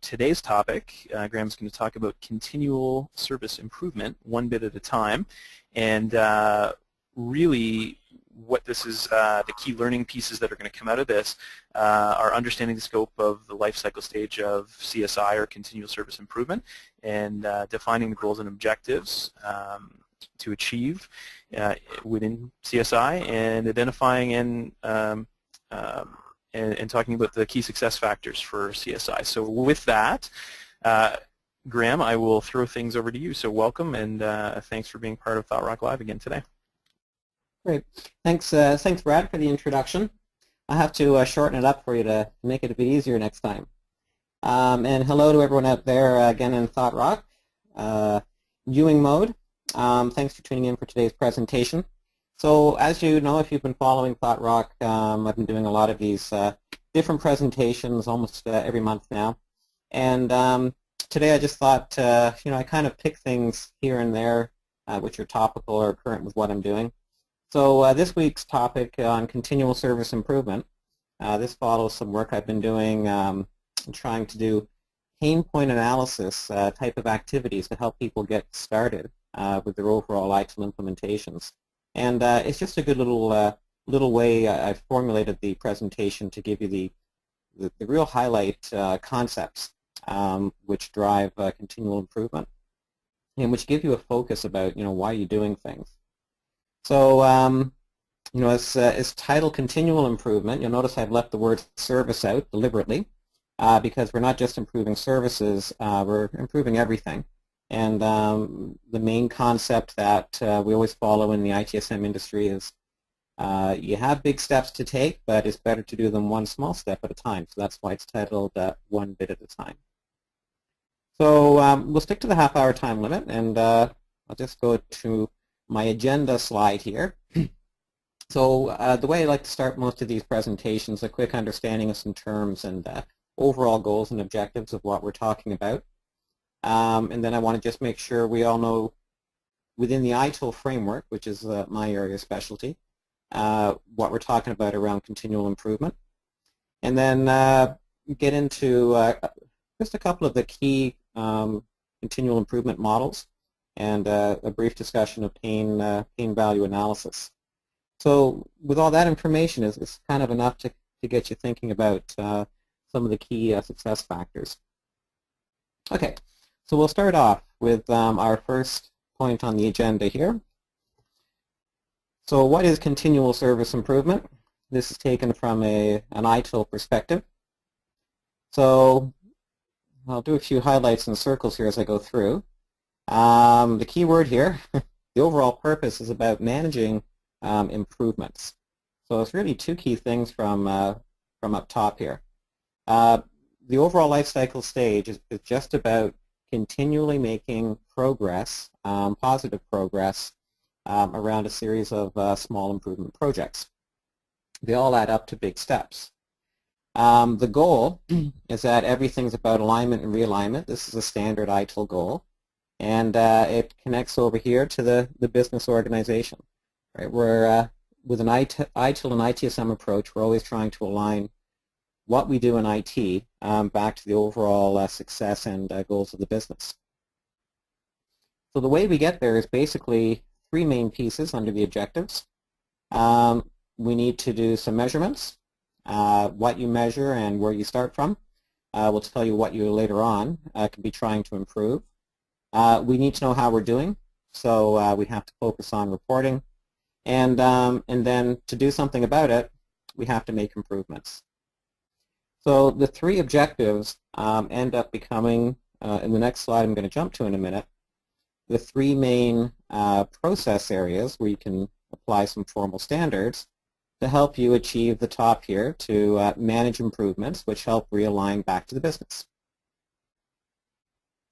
Today's topic, Graham's going to talk about continual service improvement, one bit at a time, and really what this is, the key learning pieces that are going to come out of this are understanding the scope of the life cycle stage of CSI, or Continual Service Improvement, and defining the goals and objectives to achieve within CSI, and identifying and talking about the key success factors for CSI. So with that, Graham, I will throw things over to you. So welcome, and thanks for being part of ThoughtRock Live again today. Great. Thanks, Brad, for the introduction. I'll have to shorten it up for you to make it a bit easier next time. And hello to everyone out there again in ThoughtRock viewing mode. Thanks for tuning in for today's presentation. So as you know, if you've been following ThoughtRock, I've been doing a lot of these different presentations almost every month now. And today I just thought, I kind of pick things here and there which are topical or current with what I'm doing. So this week's topic on continual service improvement, this follows some work I've been doing trying to do pain point analysis type of activities to help people get started with their overall ITIL implementations. And it's just a good little way I've formulated the presentation to give you the real highlight concepts which drive continual improvement, and which give you a focus about why you're doing things. So it's titled Continual Improvement. You'll notice I've left the word service out deliberately because we're not just improving services, we're improving everything. And the main concept that we always follow in the ITSM industry is you have big steps to take, but it's better to do them one small step at a time. So that's why it's titled One Bit at a Time. So we'll stick to the half-hour time limit, and I'll just go to my agenda slide here. So the way I like to start most of these presentations, a quick understanding of some terms and overall goals and objectives of what we're talking about. And then I want to just make sure we all know within the ITIL framework, which is my area of specialty, what we're talking about around continual improvement. And then get into just a couple of the key continual improvement models and a brief discussion of pain value analysis. So with all that information, it's kind of enough to get you thinking about some of the key success factors. Okay. So we'll start off with our first point on the agenda here. So what is continual service improvement? This is taken from an ITIL perspective. So I'll do a few highlights and circles here as I go through. The key word here, the overall purpose is about managing improvements. So it's really two key things from up top here. The overall life cycle stage is just about continually making progress, positive progress, around a series of small improvement projects. They all add up to big steps. The goal is that everything's about alignment and realignment. This is a standard ITIL goal, and it connects over here to the business organization. Right? We're, with an ITIL and ITSM approach, we're always trying to align what we do in IT back to the overall success and goals of the business. So the way we get there is basically three main pieces under the objectives. We need to do some measurements, what you measure and where you start from. We'll tell you what you later on can be trying to improve. We need to know how we're doing, so we have to focus on reporting. And then to do something about it, we have to make improvements. So the three objectives end up becoming, in the next slide I'm going to jump to in a minute, the three main process areas where you can apply some formal standards to help you achieve the top here to manage improvements which help realign back to the business.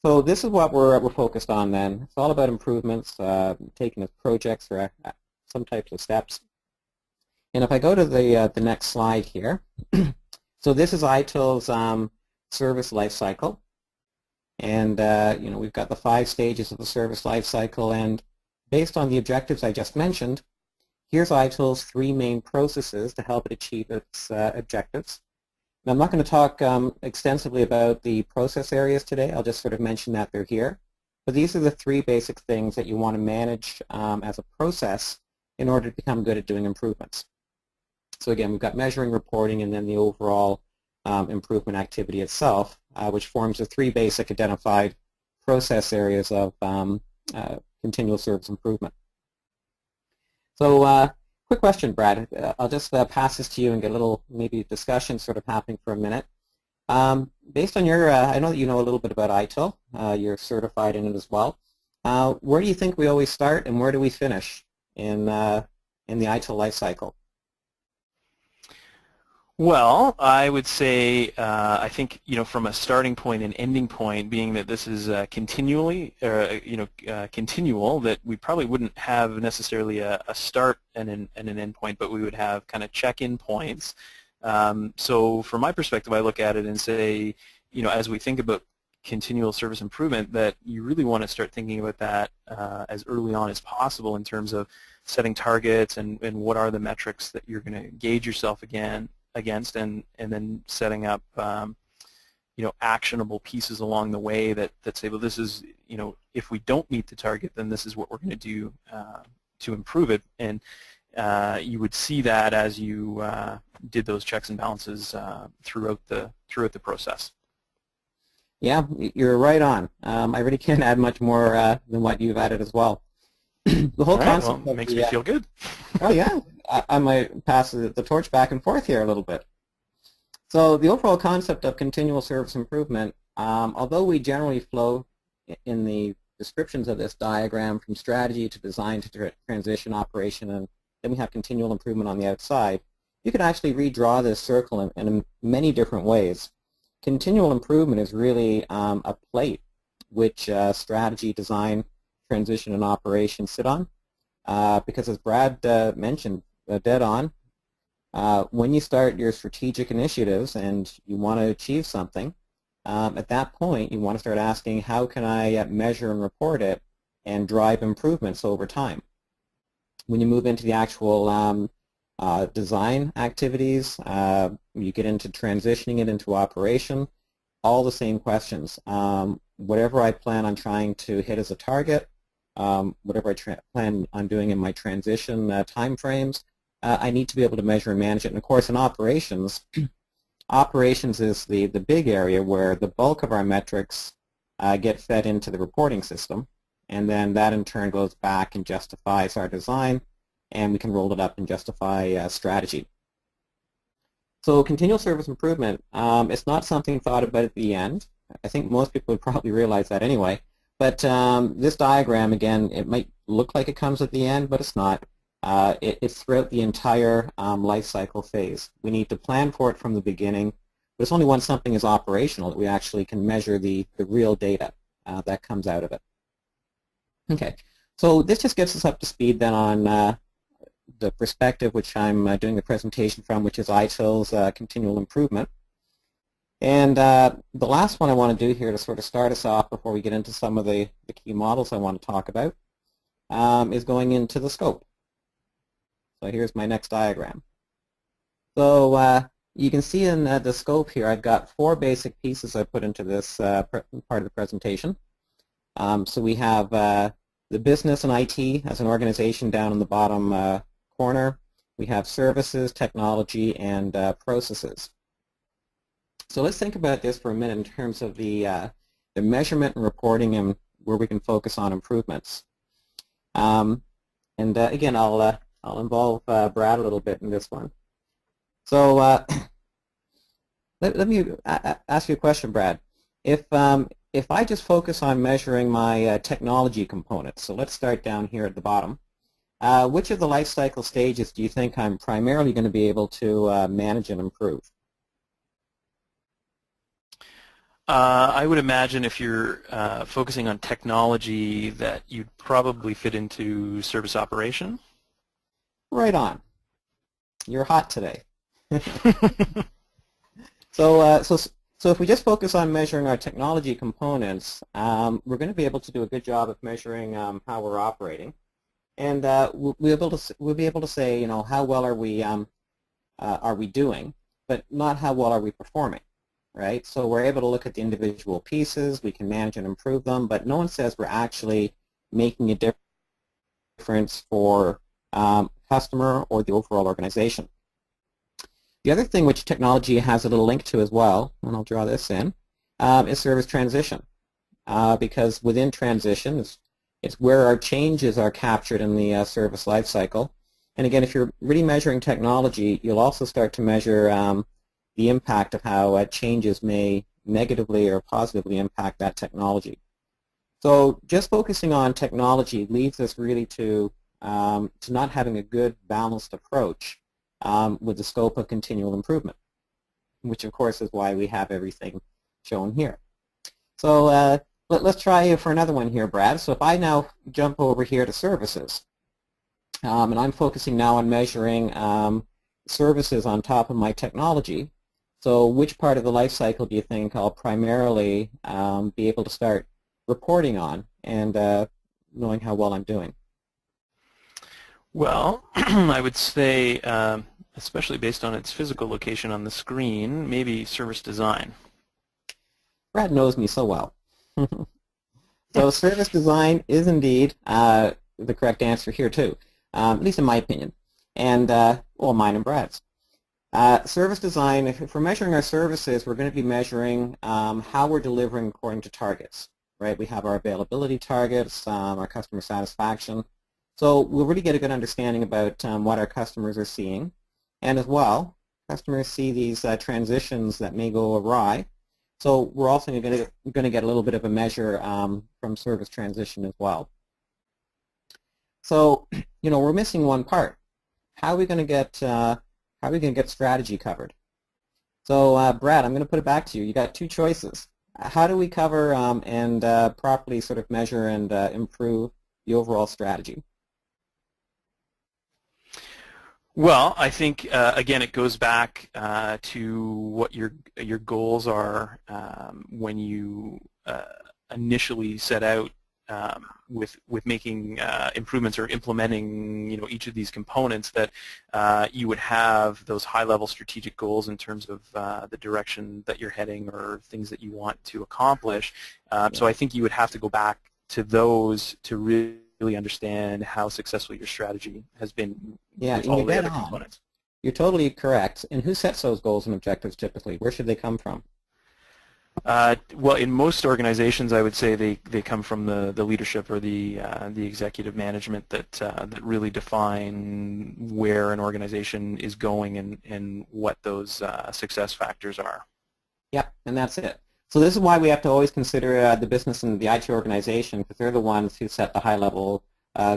So this is what we're focused on then. It's all about improvements, taken as projects or some types of steps. And if I go to the next slide here, so this is ITIL's service lifecycle, and we've got the 5 stages of the service lifecycle, and based on the objectives I just mentioned, here's ITIL's 3 main processes to help it achieve its objectives. Now, I'm not going to talk extensively about the process areas today. I'll just sort of mention that they're here. But these are the three basic things that you want to manage as a process in order to become good at doing improvements. So again, we've got measuring, reporting, and then the overall improvement activity itself, which forms the three basic identified process areas of continual service improvement. So quick question, Brad. I'll just pass this to you and get a little maybe discussion sort of happening for a minute. Based on your, I know that you know a little bit about ITIL. You're certified in it as well. Where do you think we always start and where do we finish in the ITIL life cycle? Well, I would say I think from a starting point and ending point, being that this is continually continual, that we probably wouldn't have necessarily a start and an end point, but we would have kind of check-in points. So from my perspective, I look at it and say, as we think about continual service improvement, that you really want to start thinking about that as early on as possible in terms of setting targets and what are the metrics that you're going to gauge yourself against, and then setting up actionable pieces along the way that say, well, this is, if we don't meet the target, then this is what we're going to do to improve it. And you would see that as you did those checks and balances throughout the process. Yeah, you're right on. I really can't add much more than what you've added as well. The whole concept makes me feel good. Oh yeah, I might pass the torch back and forth here a little bit. So the overall concept of continual service improvement, although we generally flow in the descriptions of this diagram from strategy to design to transition, operation, and then we have continual improvement on the outside, you could actually redraw this circle in many different ways. Continual improvement is really a plate which strategy, design, transition, and operation sit on. Because as Brad mentioned, dead on, when you start your strategic initiatives and you want to achieve something, at that point you want to start asking, how can I measure and report it and drive improvements over time? When you move into the actual design activities, you get into transitioning it into operation, all the same questions. Whatever I plan on trying to hit as a target, whatever I plan on doing in my transition time frames, I need to be able to measure and manage it. And of course in operations, operations is the big area where the bulk of our metrics get fed into the reporting system, and then that in turn goes back and justifies our design, and we can roll it up and justify strategy. So continual service improvement, it's not something thought about at the end. I think most people would probably realize that anyway. But this diagram, again, it might look like it comes at the end, but it's not. It's throughout the entire life cycle phase. We need to plan for it from the beginning, but it's only once something is operational that we actually can measure the real data that comes out of it. Okay, so this just gets us up to speed then on the perspective which I'm doing the presentation from, which is ITIL's Continual Improvement. And the last one I want to do here to sort of start us off before we get into some of the key models I want to talk about is going into the scope. So here's my next diagram. So you can see in the scope here I've got four basic pieces I put into this part of the presentation. So we have the business and IT as an organization down in the bottom corner. We have services, technology, and processes. So let's think about this for a minute in terms of the measurement and reporting and where we can focus on improvements. Again, I'll involve Brad a little bit in this one. So let me ask you a question, Brad. If I just focus on measuring my technology components, so let's start down here at the bottom, which of the life cycle stages do you think I'm primarily going to be able to manage and improve? I would imagine if you're focusing on technology that you'd probably fit into service operation. Right on. You're hot today. So if we just focus on measuring our technology components, we're going to be able to do a good job of measuring how we're operating, and we'll be able to say, how well are we doing. but not how well are we performing, right? So we're able to look at the individual pieces, we can manage and improve them, but no one says we're actually making a difference for customer or the overall organization. The other thing which technology has a little link to as well, and I'll draw this in, is service transition. Because within transition, it's where our changes are captured in the service lifecycle. And again, if you're really measuring technology, you'll also start to measure the impact of how changes may negatively or positively impact that technology. So just focusing on technology leads us really to not having a good balanced approach with the scope of continual improvement, which of course is why we have everything shown here. So let's try for another one here, Brad. So if I now jump over here to services, and I'm focusing now on measuring services on top of my technology, so which part of the life cycle do you think I'll primarily be able to start reporting on and knowing how well I'm doing? Well, I would say, especially based on its physical location on the screen, maybe service design. Brad knows me so well. So service design is indeed the correct answer here too, at least in my opinion, and well, mine and Brad's. Service design, if we're measuring our services, we're going to be measuring how we're delivering according to targets, right? We have our availability targets, our customer satisfaction. So we'll really get a good understanding about what our customers are seeing. And as well, customers see these transitions that may go awry. So we're also going to get a little bit of a measure from service transition as well. So, you know, we're missing one part. How are we going to get strategy covered? So, Brad, I'm going to put it back to you. You got two choices. How do we cover and properly sort of measure and improve the overall strategy? Well, I think again it goes back to what your goals are when you initially set out with making improvements or implementing each of these components, that you would have those high-level strategic goals in terms of the direction that you're heading or things that you want to accomplish. So I think you would have to go back to those to really understand how successful your strategy has been with all the other components. You're totally correct. And who sets those goals and objectives typically? Where should they come from? Well, in most organizations, I would say they come from the leadership or the executive management that really define where an organization is going and what those success factors are. Yep, and that's it. So this is why we have to always consider the business and the IT organization, because they're the ones who set the high-level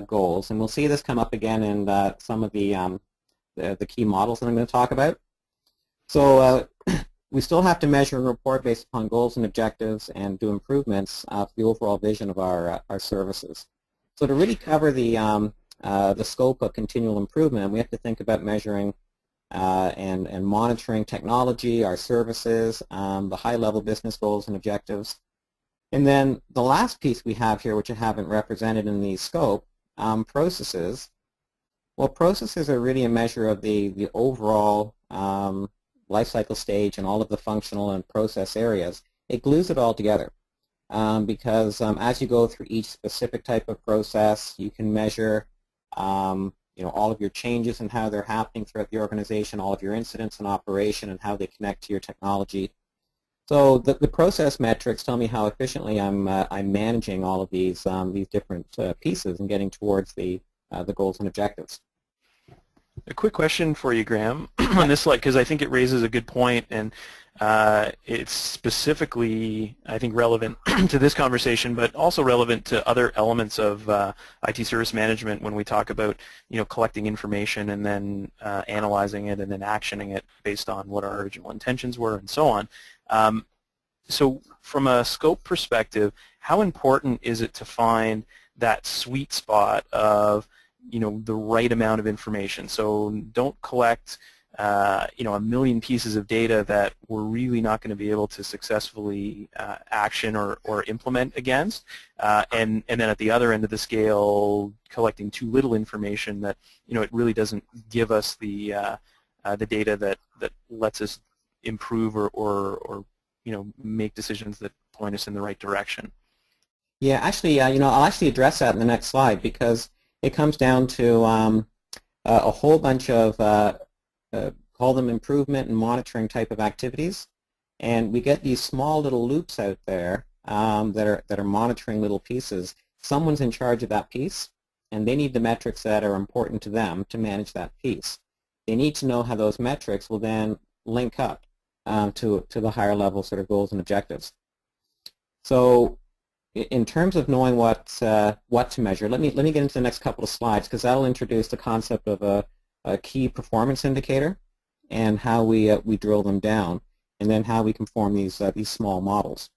goals. And we'll see this come up again in some of the key models that I'm going to talk about. So we still have to measure and report based upon goals and objectives and do improvements for the overall vision of our services. So to really cover the scope of continual improvement, we have to think about measuring and monitoring technology, our services, the high-level business goals and objectives. And then the last piece we have here, which I haven't represented in the scope, processes. Well, processes are really a measure of the overall life cycle stage and all of the functional and process areas. It glues it all together because as you go through each specific type of process, you can measure all of your changes and how they're happening throughout the organization, all of your incidents in operation and how they connect to your technology. So the process metrics tell me how efficiently I'm managing all of these different pieces and getting towards the goals and objectives. A quick question for you, Graham, on this slide, because I think it raises a good point, and it's specifically, I think, relevant to this conversation, but also relevant to other elements of IT service management when we talk about, collecting information and then analyzing it and then actioning it based on what our original intentions were and so on. So from a scope perspective, how important is it to find that sweet spot of the right amount of information? So don't collect a million pieces of data that we're really not going to be able to successfully action or implement against, and then at the other end of the scale, collecting too little information that it really doesn't give us the the data that lets us improve or make decisions that point us in the right direction. Yeah, actually, I'll actually address that in the next slide because it comes down to a whole bunch of call them improvement and monitoring type of activities, and we get these small little loops out there that are monitoring little pieces. Someone's in charge of that piece, and they need the metrics that are important to them to manage that piece. They need to know how those metrics will then link up to the higher level sort of goals and objectives. So in terms of knowing what to measure, let me get into the next couple of slides because that'll introduce the concept of a key performance indicator and how we drill them down, and then how we can form these small models.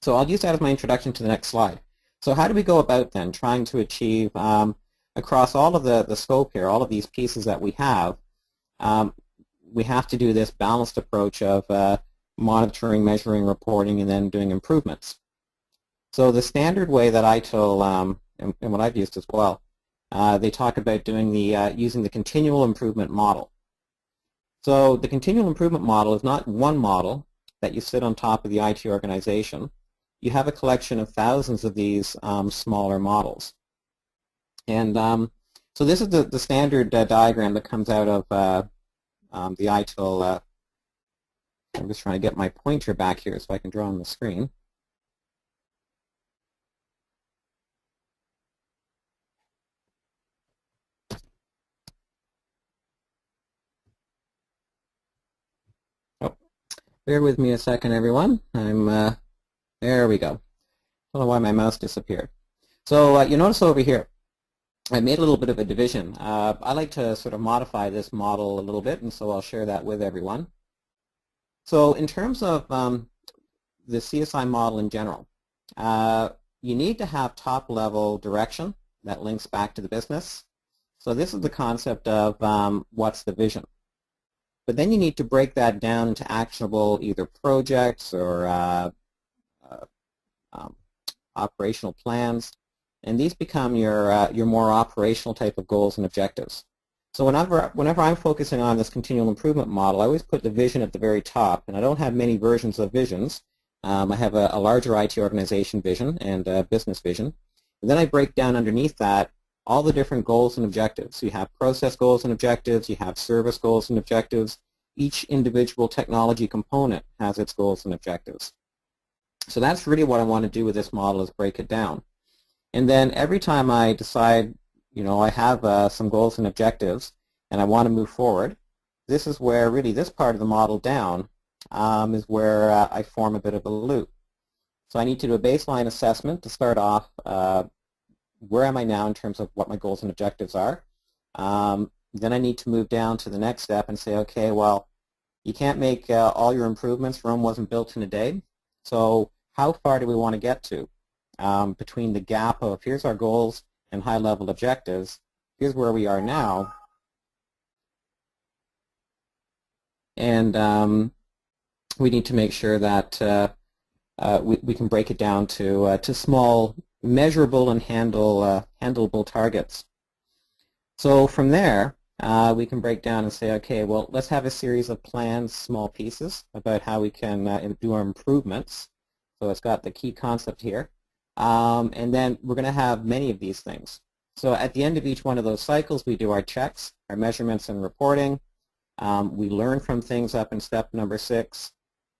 So I'll use that as my introduction to the next slide. So how do we go about then trying to achieve across all of the scope here, all of these pieces that we have to do this balanced approach of monitoring, measuring, reporting, and then doing improvements. So the standard way that ITIL, and what I've used as well, they talk about doing using the continual improvement model. So the continual improvement model is not one model that you sit on top of the IT organization. You have a collection of thousands of these smaller models. And so this is the standard diagram that comes out of the ITIL. I'm just trying to get my pointer back here so I can draw on the screen. Oh, bear with me a second, everyone. There we go. I don't know why my mouse disappeared. So you notice over here, I made a little bit of a division. I like to sort of modify this model a little bit, and so I'll share that with everyone. So in terms of the CSI model in general, you need to have top-level direction that links back to the business. So this is the concept of what's the vision. But then you need to break that down into actionable either projects or operational plans, and these become your more operational type of goals and objectives. So whenever I'm focusing on this continual improvement model, I always put the vision at the very top, and I don't have many versions of visions. I have a larger IT organization vision and a business vision, and then I break down underneath that all the different goals and objectives. So you have process goals and objectives, you have service goals and objectives. Each individual technology component has its goals and objectives. So that's really what I want to do with this model, is break it down. And then every time I decide, I have some goals and objectives and I want to move forward, this is where really this part of the model down is where I form a bit of a loop. So I need to do a baseline assessment to start off. Where am I now in terms of what my goals and objectives are? Then I need to move down to the next step and say, okay, well, you can't make all your improvements. Rome wasn't built in a day. So how far do we want to get to between the gap of here's our goals and high-level objectives, here's where we are now, and we need to make sure that we can break it down to small, measurable, and handleable targets. So from there, we can break down and say, okay, well, let's have a series of plans, small pieces, about how we can do our improvements. So it's got the key concept here. And then we're going to have many of these things. So at the end of each one of those cycles, we do our checks, our measurements and reporting. We learn from things up in step number 6.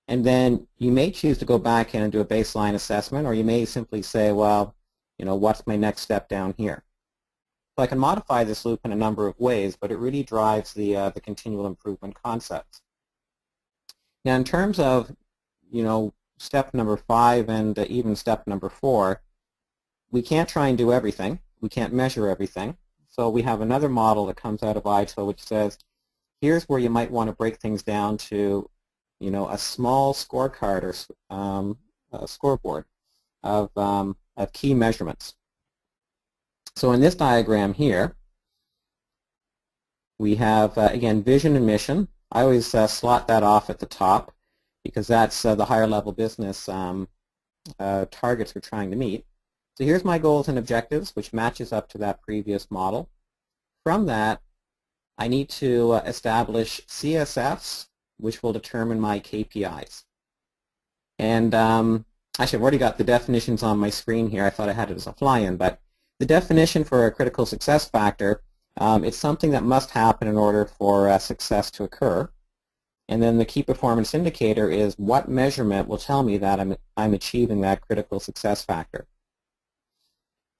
And then you may choose to go back in and do a baseline assessment, or you may simply say, well, what's my next step down here? So I can modify this loop in a number of ways, but it really drives the continual improvement concept. Now, in terms of, step number 5 and even step number 4, we can't try and do everything. We can't measure everything. So we have another model that comes out of ITIL which says, here's where you might want to break things down to, a small scorecard or a scoreboard of key measurements. So in this diagram here, we have, again, vision and mission. I always slot that off at the top because that's the higher level business targets we're trying to meet. So here's my goals and objectives, which matches up to that previous model. From that, I need to establish CSFs, which will determine my KPIs. And actually, I've already got the definitions on my screen here. I thought I had it as a fly-in, but the definition for a critical success factor, it's something that must happen in order for success to occur. And then the key performance indicator is what measurement will tell me that I'm achieving that critical success factor.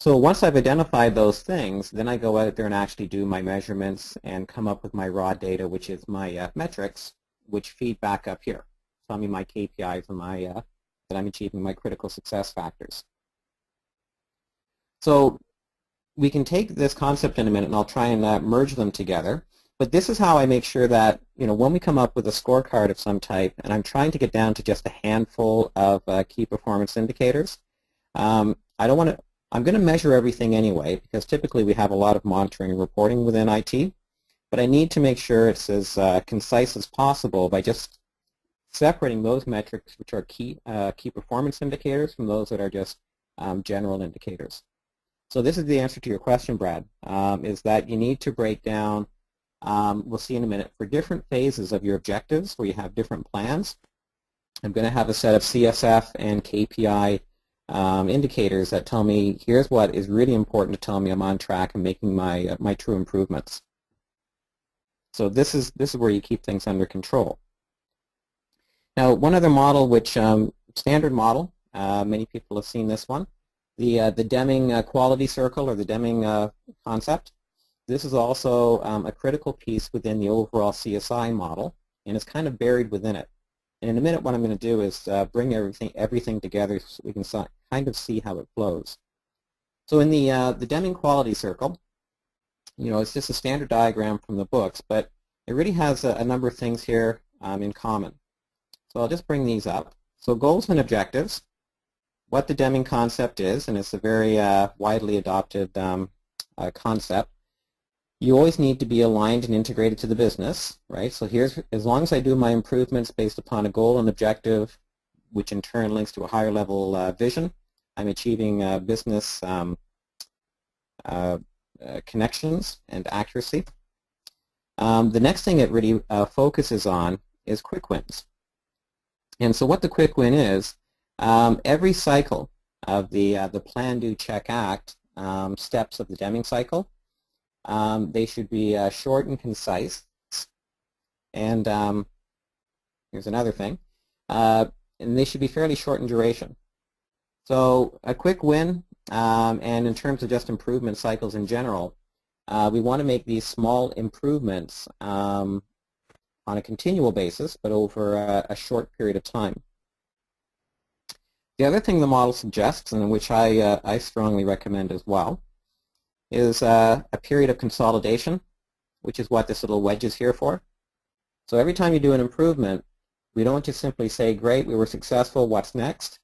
So once I've identified those things, then I go out there and actually do my measurements and come up with my raw data, which is my metrics, which feed back up here. Tell me my KPIs and that I'm achieving my critical success factors. So we can take this concept in a minute, and I'll try and merge them together. But this is how I make sure that, when we come up with a scorecard of some type, and I'm trying to get down to just a handful of key performance indicators, I'm going to measure everything anyway, because typically we have a lot of monitoring and reporting within IT, but I need to make sure it's as concise as possible by just separating those metrics which are key performance indicators from those that are just general indicators. So this is the answer to your question, Brad, is that you need to break down, we'll see in a minute, for different phases of your objectives where you have different plans. I'm going to have a set of CSF and KPI indicators that tell me here's what is really important to tell me I'm on track and making my true improvements. So this is where you keep things under control. Now, one other model, which standard model, many people have seen this one, the Deming quality circle, or the Deming concept. This is also a critical piece within the overall CSI model, and it's kind of buried within it. And in a minute, what I'm going to do is bring everything together so we can kind of see how it flows. So in the Deming quality circle, it's just a standard diagram from the books, but it really has a number of things here in common. So I'll just bring these up. So goals and objectives, what the Deming concept is, and it's a very widely adopted concept. You always need to be aligned and integrated to the business, right? So as long as I do my improvements based upon a goal and objective, which in turn links to a higher level vision, I'm achieving business connections and accuracy. The next thing it really focuses on is quick wins. And so what the quick win is, every cycle of the plan, do, check, act steps of the Deming cycle, they should be short and concise. And here's another thing, and they should be fairly short in duration. So a quick win, and in terms of just improvement cycles in general, we want to make these small improvements on a continual basis, but over a short period of time. The other thing the model suggests, and which I strongly recommend as well, is a period of consolidation, which is what this little wedge is here for. So every time you do an improvement, we don't just simply say, great, we were successful, what's next?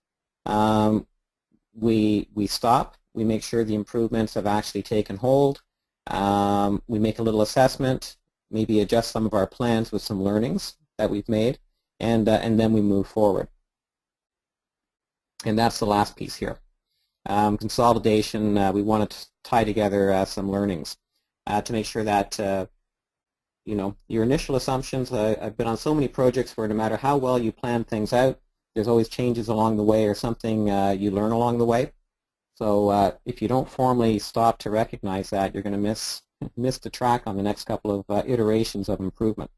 We stop, we make sure the improvements have actually taken hold, we make a little assessment, maybe adjust some of our plans with some learnings that we've made, and then we move forward. And that's the last piece here. Consolidation, we want to tie together some learnings to make sure that your initial assumptions, I've been on so many projects where no matter how well you plan things out, there's always changes along the way or something you learn along the way. So if you don't formally stop to recognize that, you're going to miss the track on the next couple of iterations of improvement.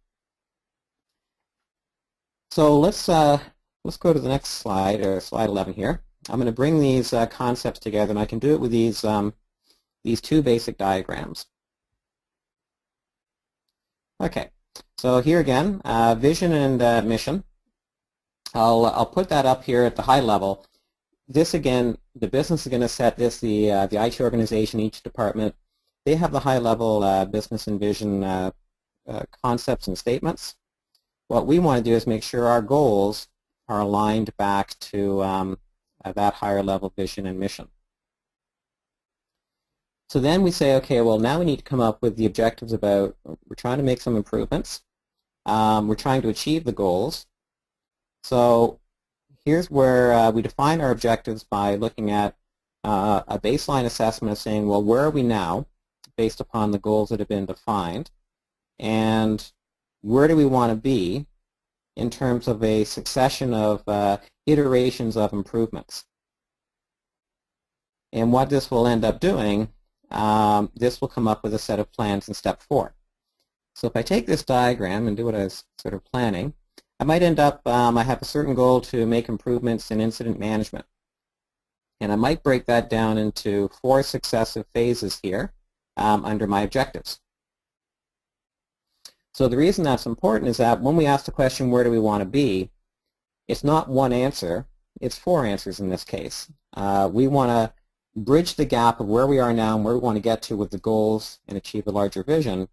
So let's go to the next slide, or slide 11 here. I'm going to bring these concepts together, and I can do it with these two basic diagrams. Okay, so here again, vision and mission. I'll put that up here at the high level. This again, the business is going to set this, the IT organization, each department, they have the high level business and vision concepts and statements. What we want to do is make sure our goals are aligned back to that higher level vision and mission. So then we say, okay, well now we need to come up with the objectives about, we're trying to make some improvements, we're trying to achieve the goals. So here's where we define our objectives by looking at a baseline assessment of saying, well, where are we now based upon the goals that have been defined, and where do we want to be in terms of a succession of iterations of improvements. And what this will end up doing, this will come up with a set of plans in step 4. So if I take this diagram and do what I was sort of planning, I might end up, I have a certain goal to make improvements in incident management. And I might break that down into 4 successive phases here under my objectives. So the reason that's important is that when we ask the question, where do we want to be, it's not one answer, it's 4 answers in this case. We want to bridge the gap of where we are now and where we want to get to with the goals and achieve a larger vision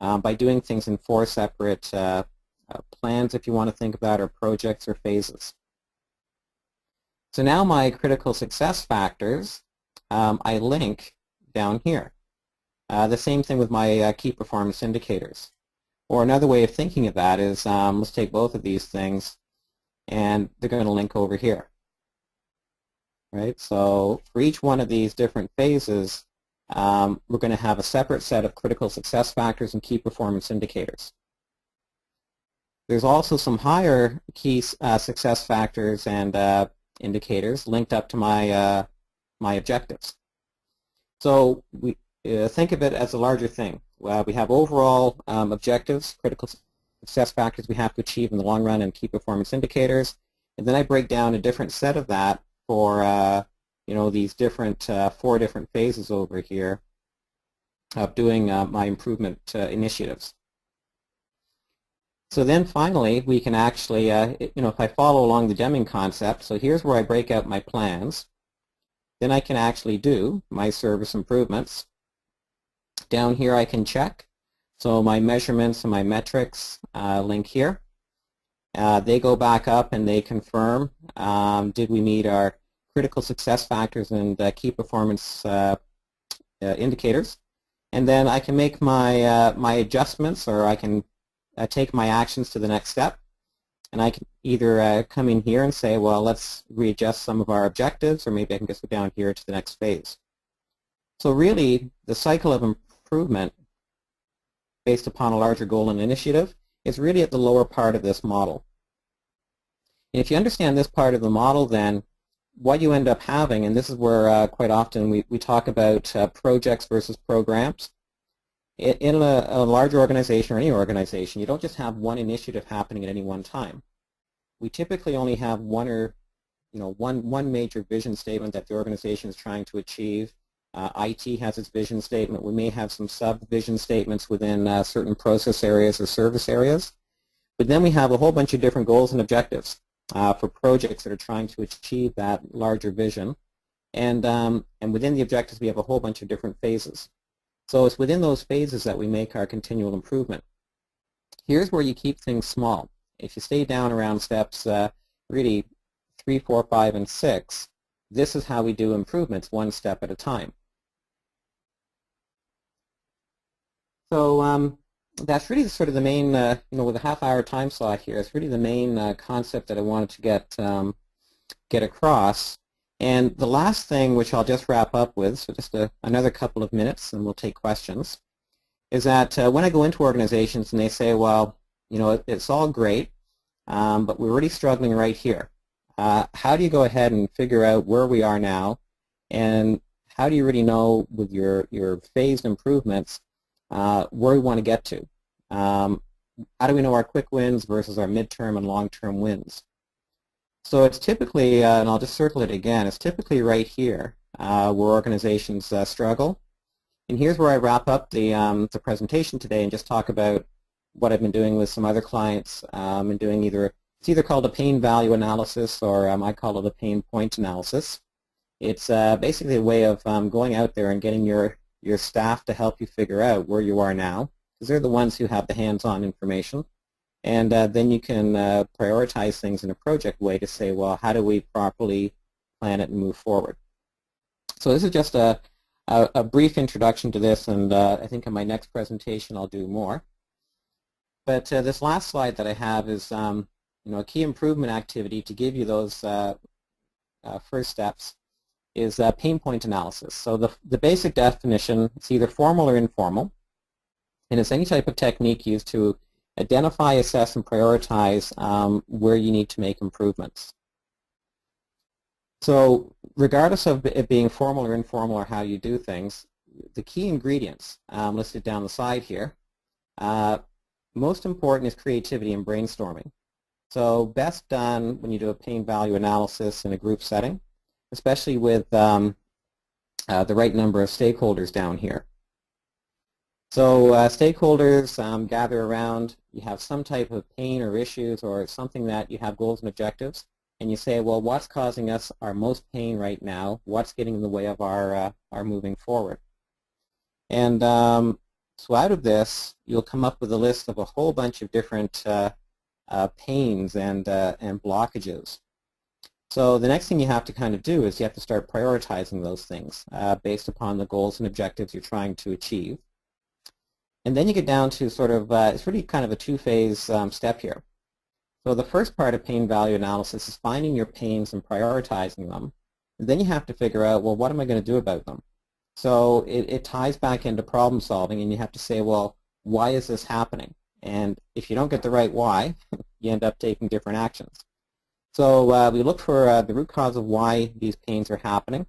by doing things in 4 separate plans, if you want to think about, or projects or phases. So now my critical success factors, I link down here. The same thing with my key performance indicators. Or another way of thinking of that is, let's take both of these things and they're going to link over here. Right? So for each one of these different phases, we're going to have a separate set of critical success factors and key performance indicators. There's also some higher key success factors and indicators linked up to my my objectives. So we think of it as a larger thing. We have overall objectives, critical success factors we have to achieve in the long run, and key performance indicators. And then I break down a different set of that for these different 4 different phases over here of doing my improvement initiatives. So then finally we can actually, if I follow along the Deming concept, so here's where I break out my plans. Then I can actually do my service improvements. Down here I can check. So my measurements and my metrics link here. They go back up and they confirm did we meet our critical success factors and key performance indicators. And then I can make my, my adjustments, or I can take my actions to the next step. And I can either come in here and say, well, let's readjust some of our objectives, or maybe I can just go down here to the next phase. So really, the cycle of improvement based upon a larger goal and initiative is really at the lower part of this model. And if you understand this part of the model, then what you end up having, and this is where quite often we talk about projects versus programs. In a large organization or any organization, you don't just have one initiative happening at any one time. We typically only have one major vision statement that the organization is trying to achieve. IT has its vision statement. We may have some sub-vision statements within certain process areas or service areas. But then we have a whole bunch of different goals and objectives for projects that are trying to achieve that larger vision. And within the objectives, we have a whole bunch of different phases. So it's within those phases that we make our continual improvement. Here's where you keep things small. If you stay down around steps really 3, 4, 5, and 6, this is how we do improvements one step at a time. So that's really sort of the main, with a half-hour time slot here, it's really the main concept that I wanted to get across. And the last thing, which I'll just wrap up with, so just another couple of minutes and we'll take questions, is that when I go into organizations and they say, well, it's all great, but we're really struggling right here. How do you go ahead and figure out where we are now, and how do you really know with your phased improvements where we want to get to? How do we know our quick wins versus our midterm and long-term wins? So it's typically, and I'll just circle it again, it's typically right here where organizations struggle. And here's where I wrap up the presentation today and just talk about what I've been doing with some other clients and doing it's either called a pain value analysis, or I call it a pain point analysis. It's basically a way of going out there and getting your staff to help you figure out where you are now, because they're the ones who have the hands-on information. And then you can prioritize things in a project way to say, well, how do we properly plan it and move forward? So this is just a brief introduction to this, and I think in my next presentation I'll do more. But this last slide that I have is a key improvement activity to give you those first steps is pain point analysis. So the basic definition, it's either formal or informal. And it's any type of technique used to identify, assess, and prioritize where you need to make improvements. So regardless of it being formal or informal or how you do things, the key ingredients listed down the side here, most important is creativity and brainstorming. So best done when you do a pain value analysis in a group setting, especially with the right number of stakeholders down here. So stakeholders gather around, you have some type of pain or issues or something that you have goals and objectives, and you say, well, what's causing us our most pain right now? What's getting in the way of our moving forward? And so out of this, you'll come up with a list of a whole bunch of different pains and blockages. So the next thing you have to kind of do is you have to start prioritizing those things based upon the goals and objectives you're trying to achieve. And then you get down to sort of, it's really kind of a two-phase step here. So the first part of pain value analysis is finding your pains and prioritizing them. And then you have to figure out, well, what am I going to do about them? So it ties back into problem solving, and you have to say, well, why is this happening? And if you don't get the right why, you end up taking different actions. So we look for the root cause of why these pains are happening.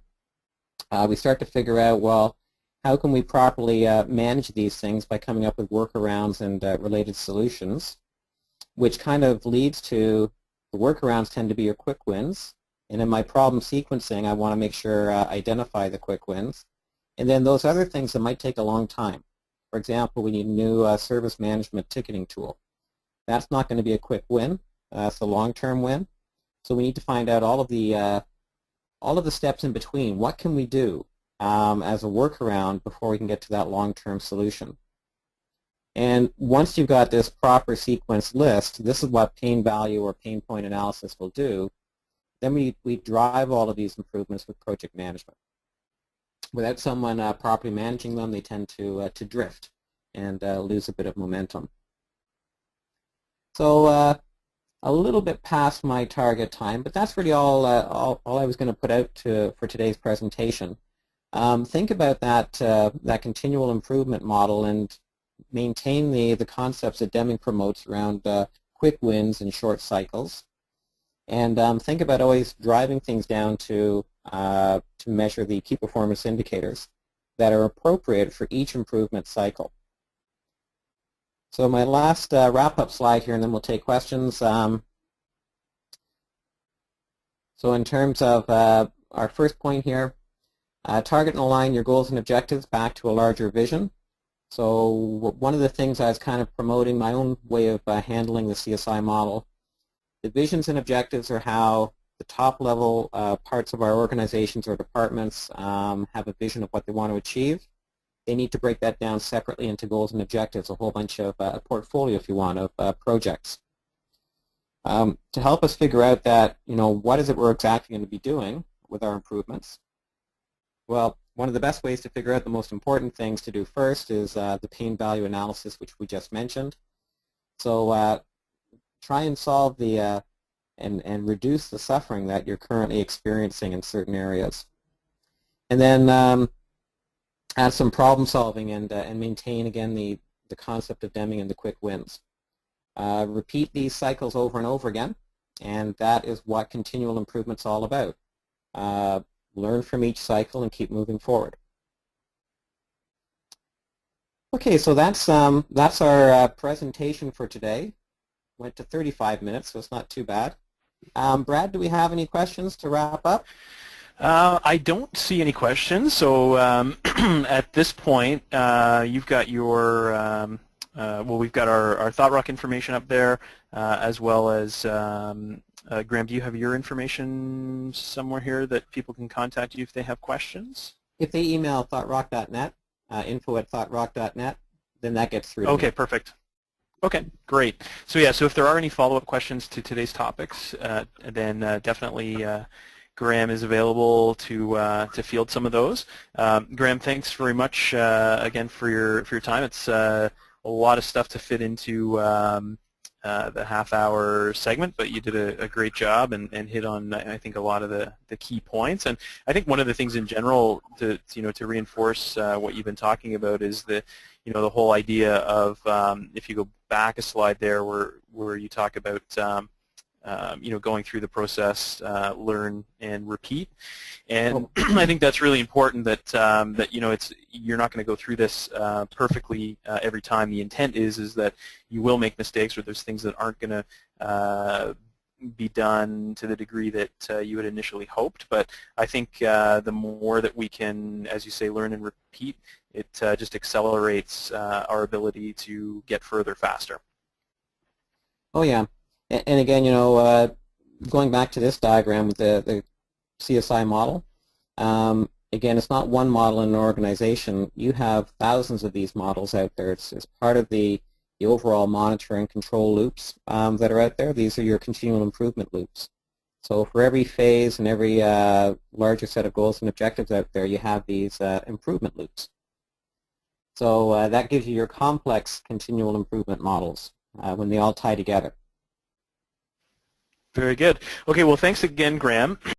We start to figure out, well, how can we properly manage these things by coming up with workarounds and related solutions, which kind of leads to the workarounds tend to be your quick wins. And in my problem sequencing, I want to make sure I identify the quick wins. And then those other things that might take a long time. For example, we need a new service management ticketing tool. That's not going to be a quick win. It's a long-term win. So we need to find out all of the steps in between. What can we do as a workaround before we can get to that long-term solution? And once you've got this proper sequence list, this is what pain value or pain point analysis will do. Then we drive all of these improvements with project management. Without someone properly managing them, they tend to drift and lose a bit of momentum. So a little bit past my target time, but that's really all I was going to put out for today's presentation. Think about that continual improvement model and maintain the concepts that Deming promotes around quick wins and short cycles. And think about always driving things down to measure the key performance indicators that are appropriate for each improvement cycle. So my last wrap-up slide here, and then we'll take questions. So in terms of our first point here, target and align your goals and objectives back to a larger vision. So one of the things I was kind of promoting, my own way of handling the CSI model, the visions and objectives are how the top level parts of our organizations or departments have a vision of what they want to achieve. They need to break that down separately into goals and objectives, a whole bunch of a portfolio, if you want, of projects. To help us figure out that, what is it we're exactly going to be doing with our improvements? Well, one of the best ways to figure out the most important things to do first is the pain value analysis, which we just mentioned. So try and solve the and reduce the suffering that you're currently experiencing in certain areas. And then add some problem solving and maintain, again, the concept of Deming and the quick wins. Repeat these cycles over and over again, and that is what continual improvement's all about. Learn from each cycle and keep moving forward. Okay, so that's our presentation for today. Went to 35 minutes, so it's not too bad. Brad, do we have any questions to wrap up? I don't see any questions, so at this point, you've got your, well, we've got our ThoughtRock information up there, as well as, Graham, do you have your information somewhere here that people can contact you if they have questions? If they email thoughtrock.net, info@thoughtrock.net, then that gets through to Okay, me. perfect. Okay, great. So yeah, so if there are any follow-up questions to today's topics, then definitely Graham is available to field some of those. Graham, thanks very much again for your time. It's a lot of stuff to fit into the half-hour segment, but you did a great job and hit on, I think, a lot of the key points. And I think one of the things in general to reinforce what you've been talking about is the whole idea of, if you go back a slide there where you talk about going through the process, learn and repeat. And I think that's really important that you're not going to go through this perfectly every time. The intent is that you will make mistakes, or there's things that aren't going to be done to the degree that you had initially hoped. But I think the more that we can, as you say, learn and repeat, it just accelerates our ability to get further faster. Oh yeah. And again, going back to this diagram with the CSI model, again, it's not one model in an organization. You have thousands of these models out there. It's part of the overall monitor and control loops that are out there. These are your continual improvement loops. So for every phase and every larger set of goals and objectives out there, you have these improvement loops. So that gives you your complex continual improvement models when they all tie together. Very good. Okay, well, thanks again, Graham.